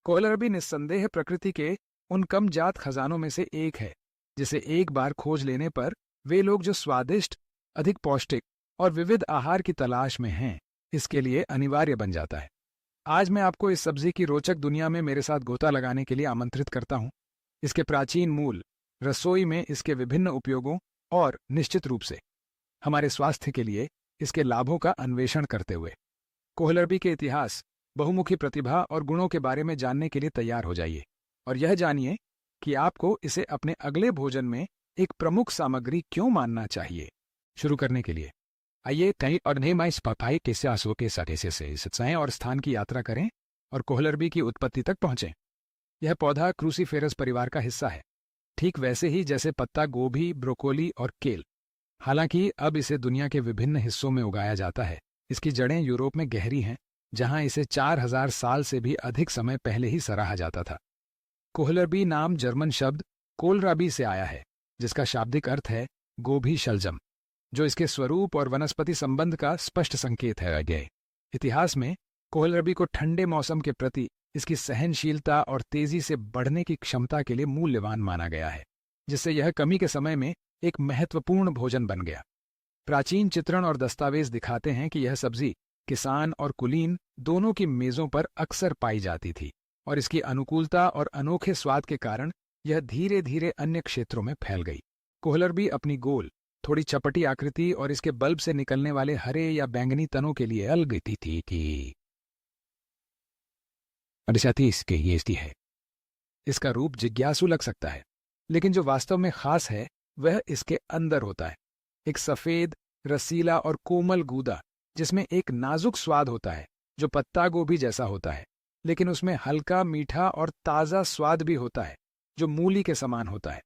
कोहलरबी निस्संदेह प्रकृति के उन कम जात खजानों में से एक है जिसे एक बार खोज लेने पर वे लोग जो स्वादिष्ट, अधिक पौष्टिक और विविध आहार की तलाश में हैं, इसके लिए अनिवार्य बन जाता है। आज मैं आपको इस सब्जी की रोचक दुनिया में मेरे साथ गोता लगाने के लिए आमंत्रित करता हूं। इसके प्राचीन मूल, रसोई में इसके विभिन्न उपयोगों और निश्चित रूप से हमारे स्वास्थ्य के लिए इसके लाभों का अन्वेषण करते हुए कोहलरबी के इतिहास, बहुमुखी प्रतिभा और गुणों के बारे में जानने के लिए तैयार हो जाइए और यह जानिए कि आपको इसे अपने अगले भोजन में एक प्रमुख सामग्री क्यों मानना चाहिए। शुरू करने के लिए आइए कई और नए माइस पपाई के सासों के सदस्य से सत्साएं और स्थान की यात्रा करें और कोहलरबी की उत्पत्ति तक पहुंचें। यह पौधा क्रूसीफेरस परिवार का हिस्सा है, ठीक वैसे ही जैसे पत्ता गोभी, ब्रोकोली और केल। हालांकि अब इसे दुनिया के विभिन्न हिस्सों में उगाया जाता है। इसकी जड़ें यूरोप में गहरी हैं, जहां इसे 4000 साल से भी अधिक समय पहले ही सराहा जाता था। कोहलरबी नाम जर्मन शब्द कोलराबी से आया है, जिसका शाब्दिक अर्थ है गोभी शलजम, जो इसके स्वरूप और वनस्पति संबंध का स्पष्ट संकेत है। गए इतिहास में कोहलरबी को ठंडे मौसम के प्रति इसकी सहनशीलता और तेजी से बढ़ने की क्षमता के लिए मूल्यवान माना गया है, जिससे यह कमी के समय में एक महत्वपूर्ण भोजन बन गया। प्राचीन चित्रण और दस्तावेज दिखाते हैं कि यह सब्जी किसान और कुलीन दोनों की मेजों पर अक्सर पाई जाती थी और इसकी अनुकूलता और अनोखे स्वाद के कारण यह धीरे धीरे अन्य क्षेत्रों में फैल गई। कोहलरबी अपनी गोल, थोड़ी चपटी आकृति और इसके बल्ब से निकलने वाले हरे या बैंगनी तनों के लिए अलगती थी। इसकी है। इसका रूप जिज्ञासु लग सकता है, लेकिन जो वास्तव में खास है वह इसके अंदर होता है। एक सफेद, रसीला और कोमल गूदा जिसमें एक नाजुक स्वाद होता है जो पत्ता गोभी जैसा होता है, लेकिन उसमें हल्का मीठा और ताज़ा स्वाद भी होता है जो मूली के समान होता है।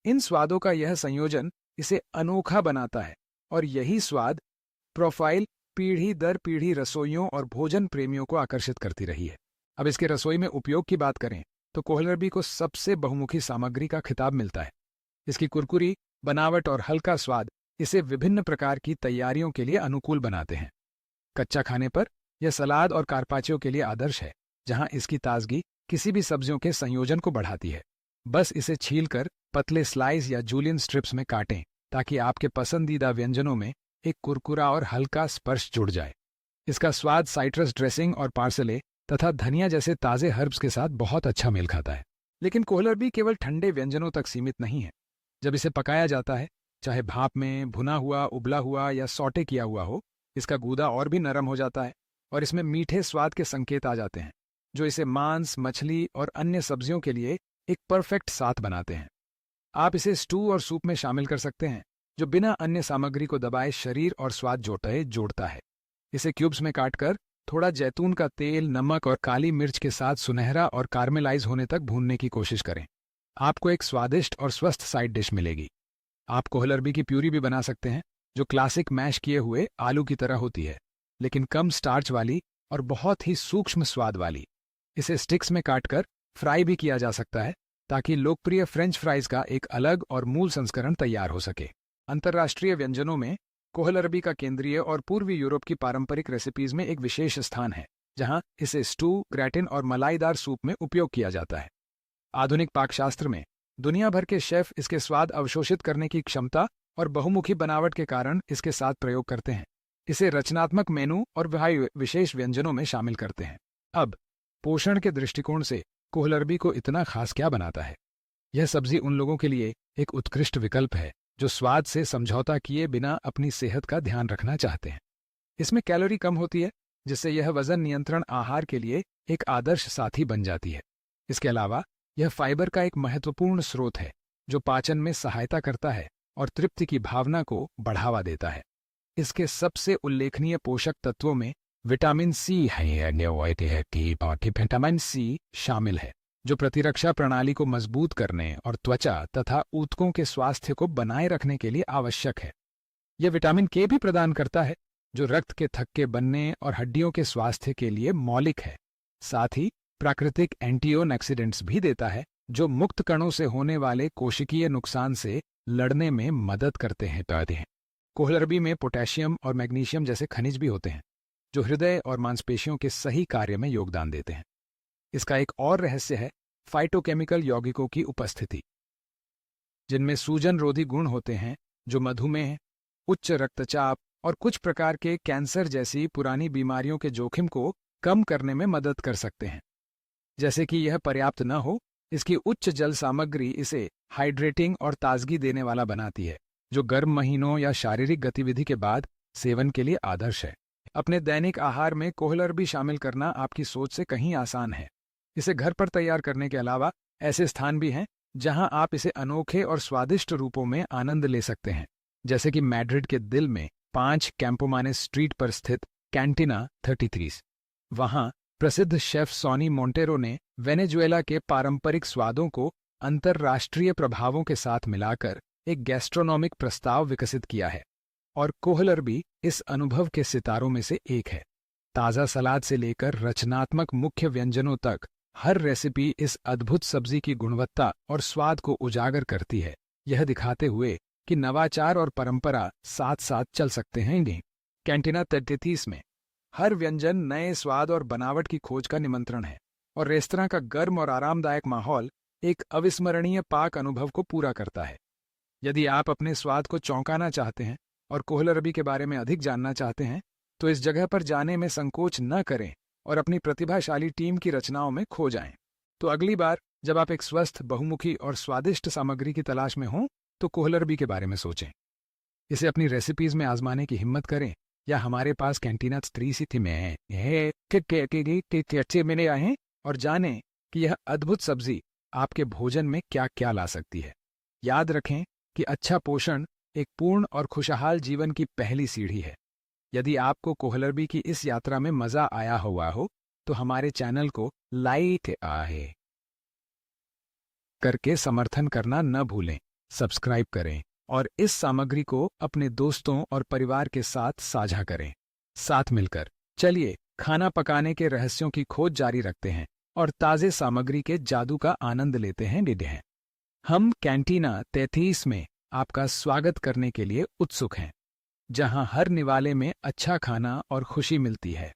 इन स्वादों का यह संयोजन इसे अनोखा बनाता है और यही स्वाद प्रोफाइल पीढ़ी दर पीढ़ी रसोइयों और भोजन प्रेमियों को आकर्षित करती रही है। अब इसके रसोई में उपयोग की बात करें तो कोहलरबी को सबसे बहुमुखी सामग्री का खिताब मिलता है। इसकी कुरकुरी बनावट और हल्का स्वाद इसे विभिन्न प्रकार की तैयारियों के लिए अनुकूल बनाते हैं। कच्चा खाने पर यह सलाद और कार्पाचियो के लिए आदर्श है, जहां इसकी ताजगी किसी भी सब्जियों के संयोजन को बढ़ाती है। बस इसे छीलकर पतले स्लाइस या जूलियन स्ट्रिप्स में काटें ताकि आपके पसंदीदा व्यंजनों में एक कुरकुरा और हल्का स्पर्श जुड़ जाए। इसका स्वाद साइट्रस ड्रेसिंग और पार्सले तथा धनिया जैसे ताज़े हर्ब्स के साथ बहुत अच्छा मेल खाता है। लेकिन कोहलरबी केवल ठंडे व्यंजनों तक सीमित नहीं है। जब इसे पकाया जाता है, चाहे भाप में, भुना हुआ, उबला हुआ या सौटे किया हुआ हो, इसका गूदा और भी नरम हो जाता है और इसमें मीठे स्वाद के संकेत आ जाते हैं जो इसे मांस, मछली और अन्य सब्जियों के लिए एक परफेक्ट साथ बनाते हैं। आप इसे स्टू और सूप में शामिल कर सकते हैं, जो बिना अन्य सामग्री को दबाए शरीर और स्वाद जोड़ता है। इसे क्यूब्स में काटकर थोड़ा जैतून का तेल, नमक और काली मिर्च के साथ सुनहरा और कार्मेलाइज होने तक भूनने की कोशिश करें। आपको एक स्वादिष्ट और स्वस्थ साइड डिश मिलेगी। आप कोहलरबी की प्यूरी भी बना सकते हैं, जो क्लासिक मैश किए हुए आलू की तरह होती है, लेकिन कम स्टार्च वाली और बहुत ही सूक्ष्म स्वाद वाली। इसे स्टिक्स में काटकर फ्राई भी किया जा सकता है ताकि लोकप्रिय फ्रेंच फ्राइज का एक अलग और मूल संस्करण तैयार हो सके। अंतर्राष्ट्रीय व्यंजनों में कोहलरबी का केंद्रीय और पूर्वी यूरोप की पारंपरिक रेसिपीज में एक विशेष स्थान है, जहां इसे स्टू, ग्रैटिन और मलाईदार सूप में उपयोग किया जाता है। आधुनिक पाकशास्त्र में दुनिया भर के शेफ इसके स्वाद अवशोषित करने की क्षमता और बहुमुखी बनावट के कारण इसके साथ प्रयोग करते हैं। इसे रचनात्मक मेनू और विशेष व्यंजनों में शामिल करते हैं। अब पोषण के दृष्टिकोण से कोहलरबी को इतना खास क्या बनाता है? यह सब्जी उन लोगों के लिए एक उत्कृष्ट विकल्प है जो स्वाद से समझौता किए बिना अपनी सेहत का ध्यान रखना चाहते हैं। इसमें कैलोरी कम होती है, जिससे यह वजन नियंत्रण आहार के लिए एक आदर्श साथी बन जाती है। इसके अलावा यह फाइबर का एक महत्वपूर्ण स्रोत है, जो पाचन में सहायता करता है और तृप्ति की भावना को बढ़ावा देता है। इसके सबसे उल्लेखनीय पोषक तत्वों में विटामिन सी विटामिन सी शामिल है, जो प्रतिरक्षा प्रणाली को मजबूत करने और त्वचा तथा ऊतकों के स्वास्थ्य को बनाए रखने के लिए आवश्यक है। यह विटामिन के भी प्रदान करता है, जो रक्त के थक्के बनने और हड्डियों के स्वास्थ्य के लिए मौलिक है। साथ ही प्राकृतिक एंटीऑक्सीडेंट्स भी देता है, जो मुक्त कणों से होने वाले कोशिकीय नुकसान से लड़ने में मदद करते हैं। कोहलरबी में पोटेशियम और मैग्नीशियम जैसे खनिज भी होते हैं, जो हृदय और मांसपेशियों के सही कार्य में योगदान देते हैं। इसका एक और रहस्य है फाइटोकेमिकल यौगिकों की उपस्थिति, जिनमें सूजन रोधी गुण होते हैं जो मधुमेह, उच्च रक्तचाप और कुछ प्रकार के कैंसर जैसी पुरानी बीमारियों के जोखिम को कम करने में मदद कर सकते हैं। जैसे कि यह पर्याप्त न हो, इसकी उच्च जल सामग्री इसे हाइड्रेटिंग और ताजगी देने वाला बनाती है, जो गर्म महीनों या शारीरिक गतिविधि के बाद सेवन के लिए आदर्श है। अपने दैनिक आहार में कोहलर भी शामिल करना आपकी सोच से कहीं आसान है। इसे घर पर तैयार करने के अलावा ऐसे स्थान भी हैं जहां आप इसे अनोखे और स्वादिष्ट रूपों में आनंद ले सकते हैं, जैसे कि मैड्रिड के दिल में 5 कैंपोमानेस स्ट्रीट पर स्थित कैंटीना 33। वहां प्रसिद्ध शेफ सोनी मोंटेरो ने वेनेजुएला के पारंपरिक स्वादों को अंतर्राष्ट्रीय प्रभावों के साथ मिलाकर एक गैस्ट्रोनॉमिक प्रस्ताव विकसित किया है, और कोहलर भी इस अनुभव के सितारों में से एक है। ताज़ा सलाद से लेकर रचनात्मक मुख्य व्यंजनों तक हर रेसिपी इस अद्भुत सब्जी की गुणवत्ता और स्वाद को उजागर करती है, यह दिखाते हुए कि नवाचार और परंपरा साथ साथ चल सकते हैं। इन्हीं कैंटीना 33 में हर व्यंजन नए स्वाद और बनावट की खोज का निमंत्रण है, और रेस्तरां का गर्म और आरामदायक माहौल एक अविस्मरणीय पाक अनुभव को पूरा करता है। यदि आप अपने स्वाद को चौंकाना चाहते हैं और कोहलरबी के बारे में अधिक जानना चाहते हैं, तो इस जगह पर जाने में संकोच न करें और अपनी प्रतिभाशाली टीम की रचनाओं में खो जाएं। तो अगली बार जब आप एक स्वस्थ, बहुमुखी और स्वादिष्ट सामग्री की तलाश में हों, तो कोहलरबी के बारे में सोचें। इसे अपनी रेसिपीज में आजमाने की हिम्मत करें, या हमारे पास कैंटीना 33 में मैंने आए हैं और जानें कि यह अद्भुत सब्जी आपके भोजन में क्या क्या ला सकती है। याद रखें कि अच्छा पोषण एक पूर्ण और खुशहाल जीवन की पहली सीढ़ी है। यदि आपको कोहलरबी की इस यात्रा में मजा आया हुआ हो, तो हमारे चैनल को लाइक करके समर्थन करना न भूलें, सब्सक्राइब करें और इस सामग्री को अपने दोस्तों और परिवार के साथ साझा करें। साथ मिलकर चलिए खाना पकाने के रहस्यों की खोज जारी रखते हैं और ताजे सामग्री के जादू का आनंद लेते हैं। हम कैंटीना 33 में आपका स्वागत करने के लिए उत्सुक हैं, जहां हर निवाले में अच्छा खाना और खुशी मिलती है।